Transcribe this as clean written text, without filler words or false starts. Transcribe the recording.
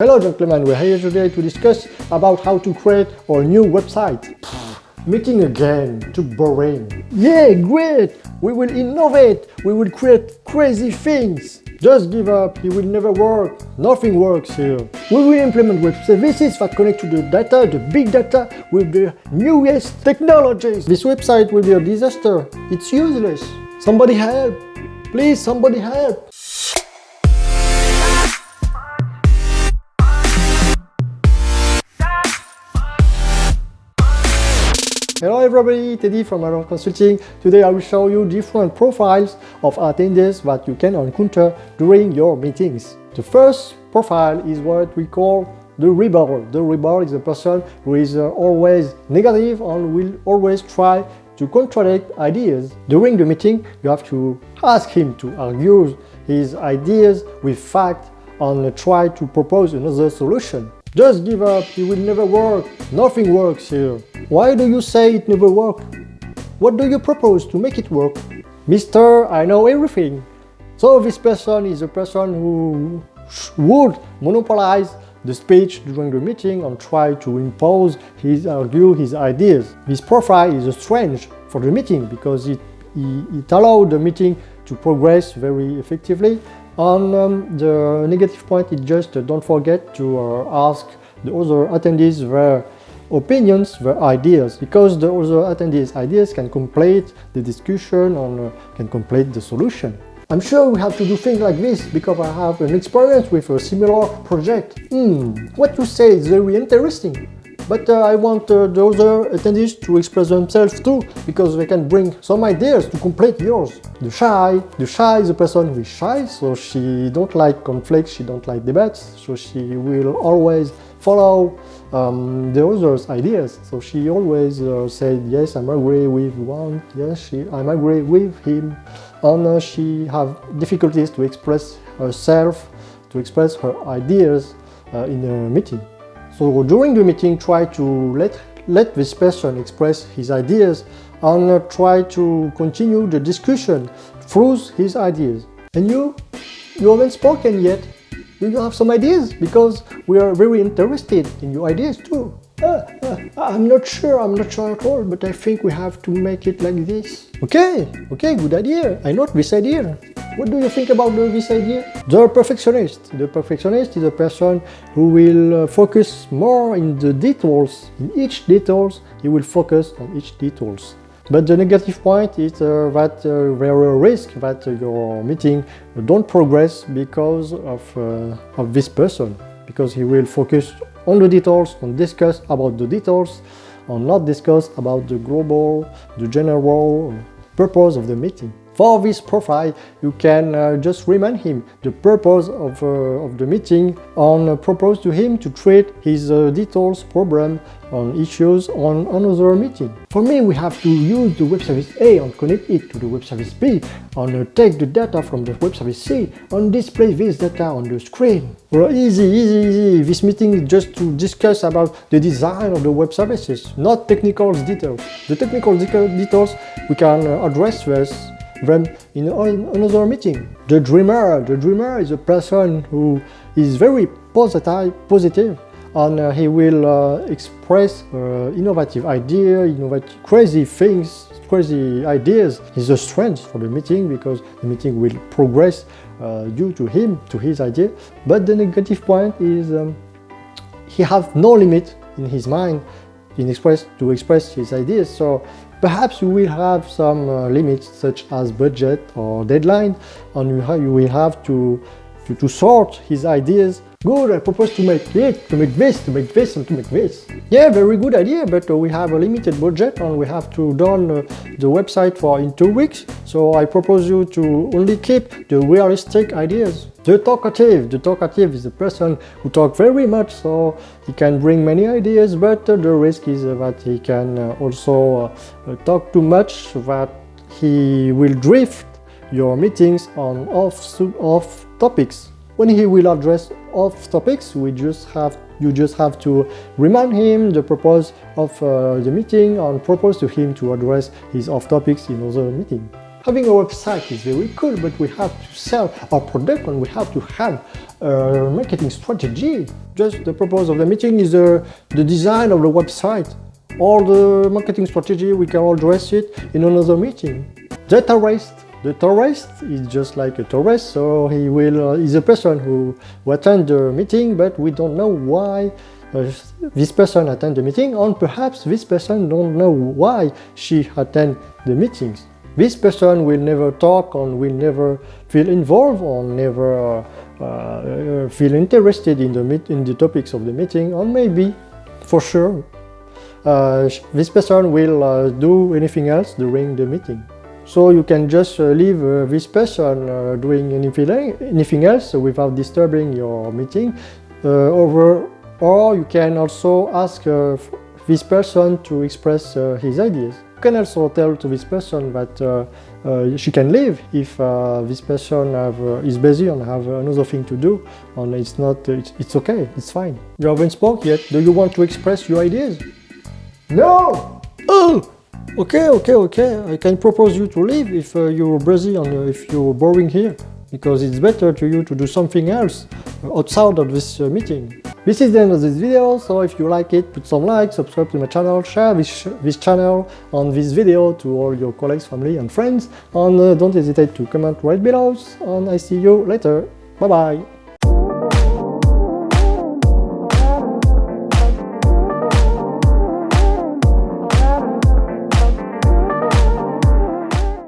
Hello gentlemen, we're here today to discuss about how to create our new website. Meeting again, too boring. Yeah, great! We will innovate, we will create crazy things. Just give up, it will never work. Nothing works here. We will implement web services that connect to the data, the big data, with the newest technologies. This website will be a disaster. It's useless. Somebody help! Please, somebody help! Hello everybody, T.Dy from Consulting. Today I will show you different profiles of attendees that you can encounter during your meetings. The first profile is what we call the rebuttal. The rebuttal is a person who is always negative and will always try to contradict ideas. During the meeting, you have to ask him to argue his ideas with fact and try to propose another solution. Just give up, it will never work. Nothing works here. Why do you say it never works? What do you propose to make it work? Mister, I know everything. So this person is a person who would monopolize the speech during the meeting and try to argue his ideas. This profile is strange for the meeting because it allows the meeting to progress very effectively. And the negative point is just don't forget to ask the other attendees their opinions, their ideas, because the other attendees' ideas can complete the discussion and can complete the solution. I'm sure we have to do things like this because I have an experience with a similar project. What you say is very interesting. But I want the other attendees to express themselves too, because they can bring some ideas to complete yours. The shy is a person who is shy, so she don't like conflicts, she don't like debates, so she will always follow the other's ideas. So she always said, yes, I'm agree with one, yes, I'm agree with him, and she have difficulties to express herself, to express her ideas in a meeting. So during the meeting, try to let this person express his ideas and try to continue the discussion through his ideas. And you haven't spoken yet. Do you have some ideas? Because we are very interested in your ideas too. I'm not sure at all, but I think we have to make it like this. Okay, good idea. I know this idea. What do you think about this idea? The perfectionist. The perfectionist is a person who will focus more in the details. In each details, he will focus on each details. But the negative point is that there is a risk that your meeting don't progress because of this person, because he will focus on the details, and discuss about the details, and not discuss about the global, the general purpose of the meeting. For this profile, you can just remind him the purpose of the meeting and propose to him to treat his details, problem, and issues on another meeting. For me, we have to use the web service A and connect it to the web service B and take the data from the web service C and display this data on the screen. Well, easy. This meeting is just to discuss about the design of the web services, not technical details. The technical details we can address them in another meeting. The dreamer is a person who is very positive, and he will express innovative ideas, crazy things, crazy ideas. He's a strength for the meeting because the meeting will progress due to him, to his idea. But the negative point is he has no limit in his mind to express his ideas. So perhaps you will have some limits such as budget or deadline, and you will have to sort his ideas. Good, I propose to make this, and to make this. Yeah, very good idea, but we have a limited budget and we have to done the website in 2 weeks. So I propose you to only keep the realistic ideas. The talkative is a person who talks very much, so he can bring many ideas, but the risk is that he can also talk too much, that he will drift your meetings on off topics. When he will address off topics, you just have to remind him the purpose of the meeting and propose to him to address his off topics in other meeting. Having a website is very cool, but we have to sell our product and we have to have a marketing strategy. Just the purpose of the meeting is the design of the website. All the marketing strategy, we can address it in another meeting. The tourist is just like a tourist, so he's a person who attends the meeting, but we don't know why this person attends the meeting, and perhaps this person don't know why she attends the meetings. This person will never talk and will never feel involved or never feel interested in the topics of the meeting, or maybe, for sure, this person will do anything else during the meeting. So you can just leave this person doing anything else without disturbing your meeting or you can also ask this person to express his ideas. You can also tell to this person that she can leave if this person is busy and have another thing to do, and it's okay, it's fine. You haven't spoke yet. Do you want to express your ideas? No! Oh! Okay, I can propose you to leave if you're busy and if you're boring here, because it's better to you to do something else outside of this meeting. This is the end of this video, so if you like it, put some likes, subscribe to my channel, share this channel and this video to all your colleagues, family and friends, and don't hesitate to comment right below, and I see you later. Bye bye!